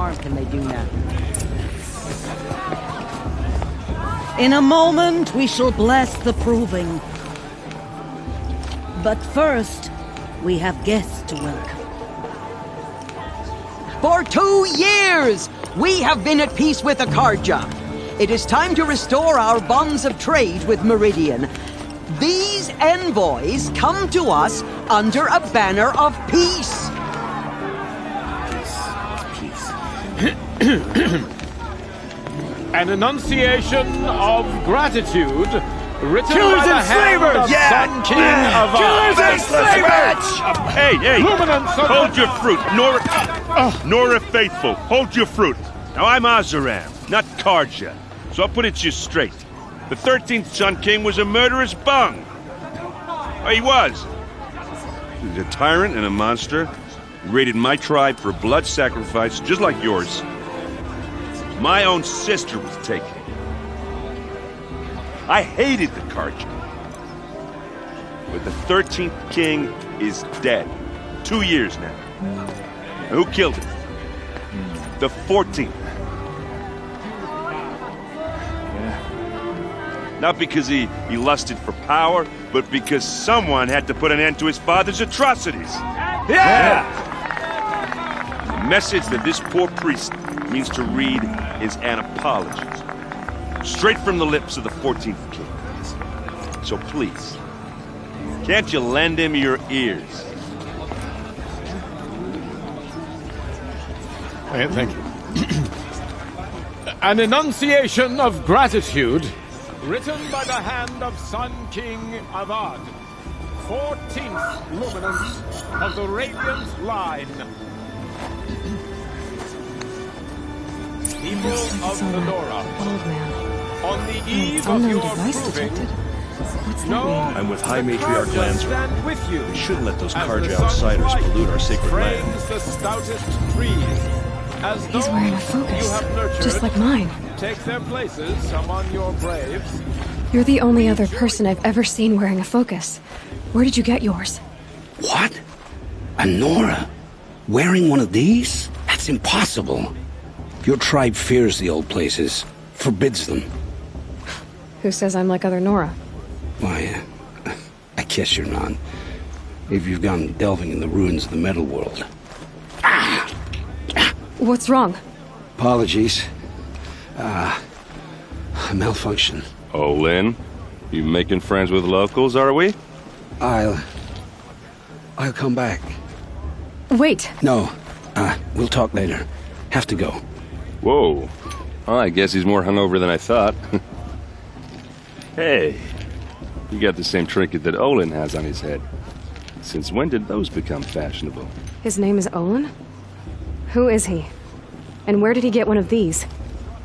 harm can they do now? In a moment, we shall bless the proving. But first, we have guests to welcome. For 2 years, we have been at peace with Akarja. It is time to restore our bonds of trade with Meridian. These envoys come to us under a banner of peace. An enunciation of gratitude written Killers by the and hand slavers! of Sun King of Killers and slavers! Hey! Luminance of Hold your fruit, Nora Faithful, hold your fruit. Now I'm Azaram, not Karja, so I'll put it to you straight. The 13th Sun King was a murderous bung. Oh, he was. He was a tyrant and a monster. He raided my tribe for blood sacrifice, just like yours. My own sister was taken. I hated the Karja. But the 13th king is dead. 2 years now. And who killed him? The 14th. Not because he lusted for power, but because someone had to put an end to his father's atrocities. Yeah! The message that this poor priest means to read is an apology. Straight from the lips of the 14th king. So please, can't you lend him your ears? Thank you. An enunciation of gratitude written by the hand of Sun King Avad, 14th luminance of the Radiant Line. People of Lenora, Old man. on the eve of Unknown your device proving, detected. What's that know mean? I'm with High the Matriarch Karja Lansra. stand with you. We shouldn't let those as Karja the sun's outsiders light pollute our sacred land. frames the stoutest trees. As He's those wearing a you focus, have nurtured just like mine. take their places among your braves. You're the only other person I've ever seen wearing a focus. Where did you get yours? What? A Nora? Wearing one of these? That's impossible. Your tribe fears the old places, forbids them. Who says I'm like other Nora? Why, I guess you're not. If you've gone delving in the ruins of the metal world. What's wrong? Apologies. A malfunction. Oh, Lynn, you making friends with locals, are we? I'll come back. Wait. No, we'll talk later. Have to go. Whoa. Well, I guess he's more hungover than I thought. Hey, you got the same trinket that Olin has on his head. Since when did those become fashionable? His name is Olin? Who is he? And where did he get one of these?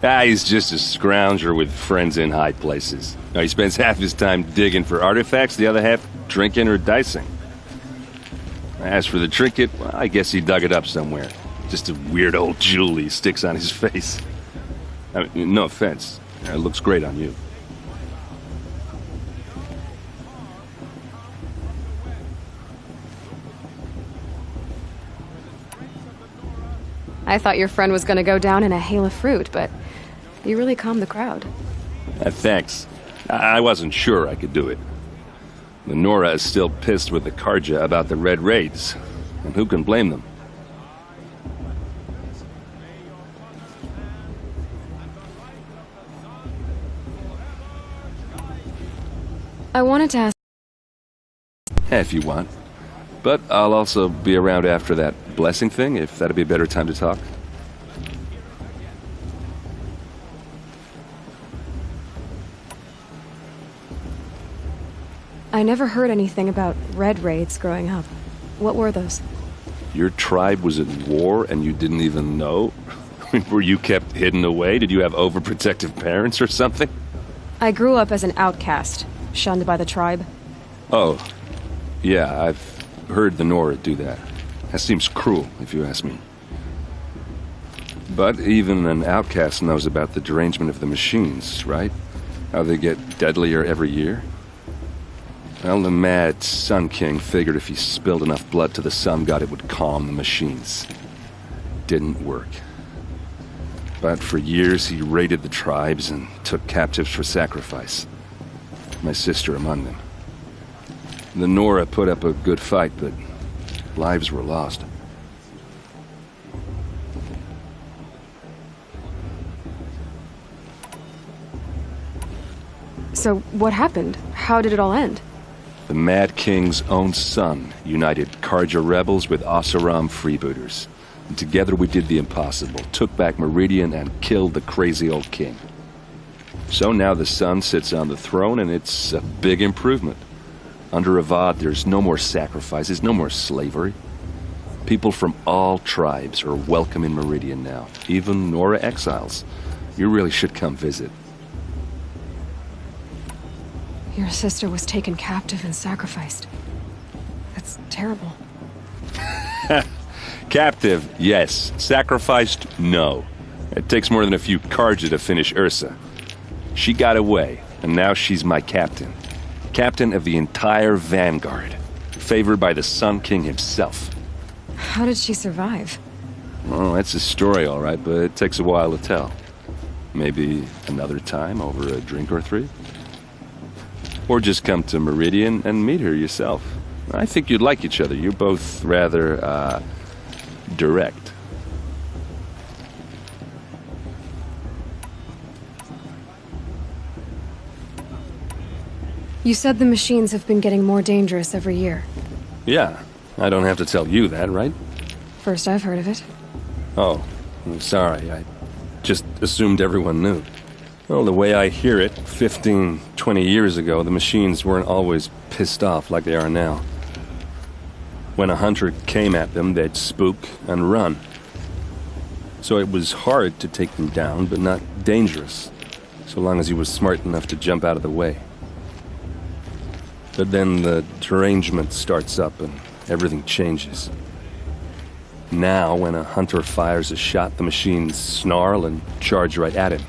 He's just a scrounger with friends in high places. Now, he spends half his time digging for artifacts, the other half drinking or dicing. As for the trinket, well, I guess he dug it up somewhere. Just a weird old jewel he sticks on his face. I mean, no offense. It looks great on you. I thought your friend was gonna go down in a hail of fruit, but you really calmed the crowd. Thanks. I wasn't sure I could do it. The Nora is still pissed with the Karja about the Red Raids, and who can blame them? I wanted to ask... If you want. But I'll also be around after that blessing thing, if that'd be a better time to talk. I never heard anything about red raids growing up. What were those? Your tribe was at war and you didn't even know? Were you kept hidden away? Did you have overprotective parents or something? I grew up as an outcast, shunned by the tribe. Oh, yeah, I've heard the Nora do that. That seems cruel, if you ask me. But even an outcast knows about the derangement of the machines, right? How they get deadlier every year? Well, the mad Sun King figured if he spilled enough blood to the Sun God, it would calm the machines. Didn't work. But for years he raided the tribes and took captives for sacrifice. My sister among them. The Nora put up a good fight, but lives were lost. So, what happened? How did it all end? The Mad King's own son united Karja rebels with Oseram freebooters. And together we did the impossible, took back Meridian and killed the crazy old king. So now the son sits on the throne, and it's a big improvement. Under Avad, there's no more sacrifices, no more slavery. People from all tribes are welcome in Meridian now, even Nora exiles. You really should come visit. Your sister was taken captive and sacrificed. That's terrible. Captive, yes. Sacrificed, no. It takes more than a few Karja to finish Ursa. She got away, and now she's my captain. Captain of the entire Vanguard. Favored by the Sun King himself. How did she survive? Well, that's a story, all right, but it takes a while to tell. Maybe another time over a drink or three? Or just come to Meridian and meet her yourself. I think you'd like each other. You're both rather, direct. You said the machines have been getting more dangerous every year. Yeah, I don't have to tell you that, right? First I've heard of it. Oh, I'm sorry. I just assumed everyone knew. Well, the way I hear it, 15, 20 years ago, the machines weren't always pissed off like they are now. When a hunter came at them, they'd spook and run. So it was hard to take them down, but not dangerous, so long as he was smart enough to jump out of the way. But then the derangement starts up and everything changes. Now, when a hunter fires a shot, the machines snarl and charge right at him.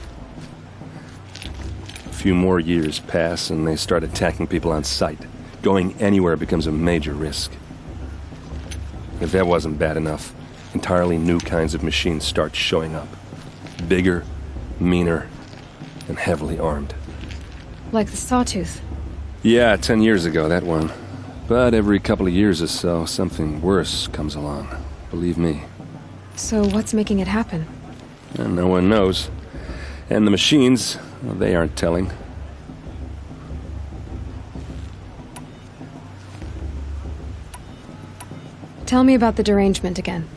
A few more years pass and they start attacking people on sight. Going anywhere becomes a major risk. If that wasn't bad enough, entirely new kinds of machines start showing up. Bigger, meaner, and heavily armed. Like the Sawtooth. Yeah, 10 years ago, that one. But every couple of years or so, something worse comes along. Believe me. So what's making it happen? And no one knows. And the machines, well, they aren't telling. Tell me about the derangement again.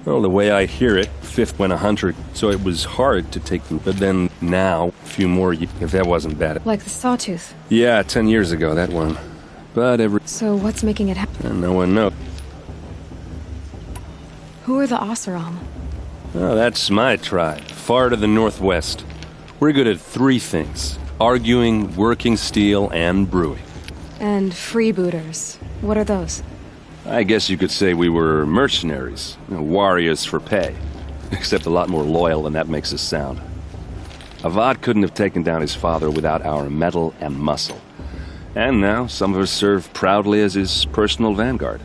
Well, the way I hear it, fifth when a hunter, so it was hard to take them. But then now, a few more if that wasn't bad. Like the Sawtooth. Yeah, 10 years ago, that one. But every... So what's making it happen? And no one knows. Who are the Oseram? Oh, that's my tribe, far to the northwest. We're good at three things. Arguing, working steel, and brewing. And freebooters. What are those? I guess you could say we were mercenaries, warriors for pay. Except a lot more loyal than that makes us sound. Avad couldn't have taken down his father without our metal and muscle. And now some of us serve proudly as his personal vanguard.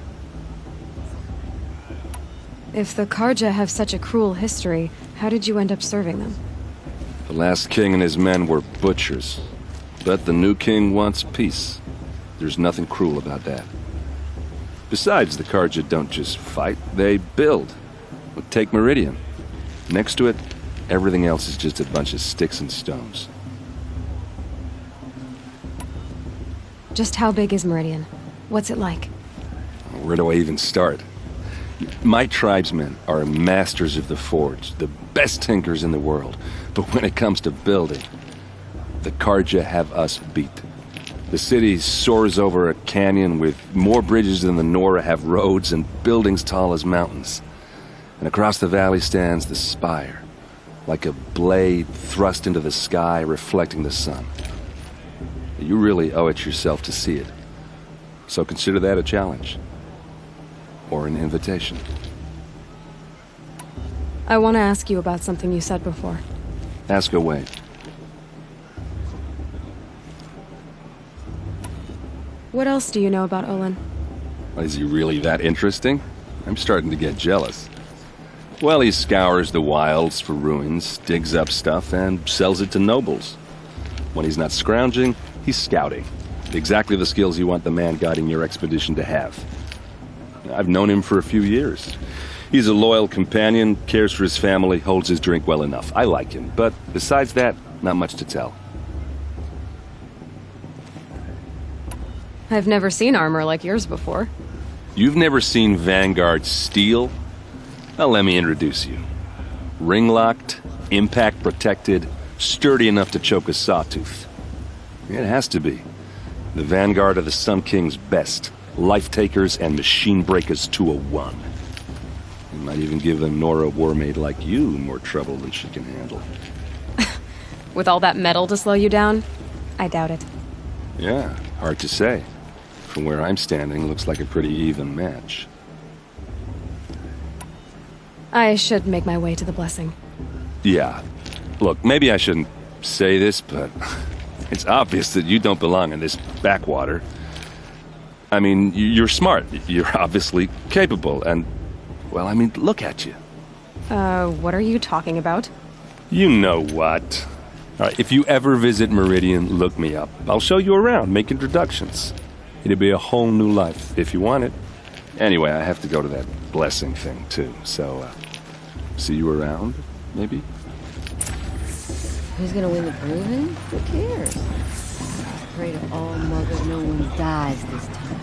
If the Karja have such a cruel history, how did you end up serving them? The last king and his men were butchers. But the new king wants peace. There's nothing cruel about that. Besides, the Karja don't just fight, they build. Take Meridian. Next to it, everything else is just a bunch of sticks and stones. Just how big is Meridian? What's it like? Where do I even start? My tribesmen are masters of the forge, the best tinkers in the world. But when it comes to building, the Karja have us beat. The city soars over a canyon with more bridges than the Nora have roads and buildings tall as mountains. And across the valley stands the spire, like a blade thrust into the sky reflecting the sun. You really owe it yourself to see it. So consider that a challenge. Or an invitation. I want to ask you about something you said before. Ask away. What else do you know about Olin? Is he really that interesting? I'm starting to get jealous. Well, he scours the wilds for ruins, digs up stuff, and sells it to nobles. When he's not scrounging, he's scouting. Exactly the skills you want the man guiding your expedition to have. I've known him for a few years. He's a loyal companion, cares for his family, holds his drink well enough. I like him, but besides that, not much to tell. I've never seen armor like yours before. You've never seen Vanguard steel? Well, let me introduce you. Ring-locked, impact-protected, sturdy enough to choke a sawtooth. It has to be. The Vanguard of the Sun King's best. Life-takers and machine breakers to a one. You might even give a Nora warmaid like you more trouble than she can handle. With all that metal to slow you down? I doubt it. Yeah, hard to say. From where I'm standing, looks like a pretty even match. I should make my way to the blessing. Yeah. Look, maybe I shouldn't say this, but it's obvious that you don't belong in this backwater. I mean, you're smart. You're obviously capable, and, well, I mean, look at you. What are you talking about? You know what. All right, if you ever visit Meridian, look me up. I'll show you around, make introductions. It'll be a whole new life, if you want it. Anyway, I have to go to that blessing thing, too, so, see you around, maybe? Who's gonna win the proving? Who cares? Pray to all mother no one dies this time.